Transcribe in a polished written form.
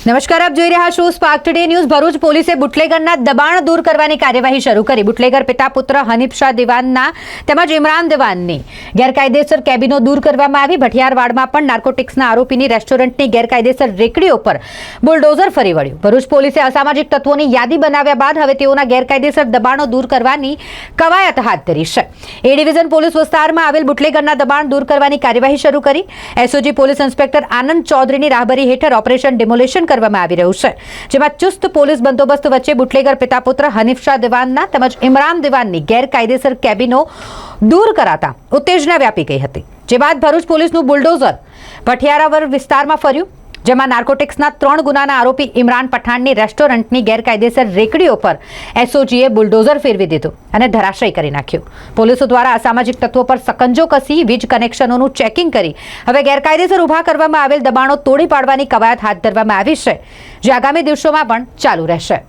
નમસ્કાર, આપ જોઈ રહ્યા છો સ્પાર્ક ટુડે ન્યૂઝ। ભરૂચ પોલીસે બુટલેગરના દબાણ દૂર કરવાની કાર્યવાહી શરૂ કરી। બુટલેગર પિતા પુત્ર હનીફ શાહ દિવાનના તેમજ ઇમરાન દિવાનની ગેરકાયદેસર કેબિનો દૂર કરવામાં આવી। ભઠિયારવાડમાં પણ નાર્કોટિક્સના આરોપીની રેસ્ટોરન્ટની ગેરકાયદેસર રેકડીઓ પર બુલડોઝર ફરી વળ્યું। ભરૂચ પોલીસે અસામાજિક તત્વોની યાદી બનાવ્યા બાદ હવે તેઓના ગેરકાયદેસર દબાણો દૂર કરવાની કવાયત હાથ ધરી છે। એ ડિવિઝન પોલીસ વિસ્તારમાં આવેલ બુટલેગરના દબાણ દૂર કરવાની કાર્યવાહી શરૂ કરી। એસઓજી પોલીસ ઇન્સ્પેક્ટર આનંદ ચૌધરીની રાહબરી હેઠળ ઓપરેશન ડિમોલેશન કરવામાં આવી રહ્યું છે, જેમાં ચુસ્ત પોલીસ બંદોબસ્ત વચ્ચે બુટલેગર પિતા પુત્ર હનીફ શાહ દિવાનના તેમજ ઇમરાન દિવાનની ગેરકાયદેસર કેબિનો દૂર કરાતા ઉત્તેજના વ્યાપી ગઈ હતી। જે બાદ ભરૂચ પોલીસનું બુલડોઝર ભઠિયારાવડ વિસ્તારમાં ફર્યું, જેમાં નાર્કોટિક્સના 3 ગુનાના આરોપી ઇમરાન પઠાણની રેસ્ટોરન્ટની ગેરકાયદેસર રેકડીઓ પર એસઓજીએ બુલડોઝર ફેરવી દીધું અને ધરાશયી કરી નાખ્યું। પોલીસો દ્વારા અસામાજિક તત્વો પર સકંજો કસી વીજ કનેક્શનોનું ચેકિંગ કરી હવે ગેરકાયદેસર ઊભા કરવામાં આવેલ દબાણો તોડી પાડવાની કવાયત હાથ ધરવામાં આવી છે, જે આગામી દિવસોમાં પણ ચાલુ રહેશે।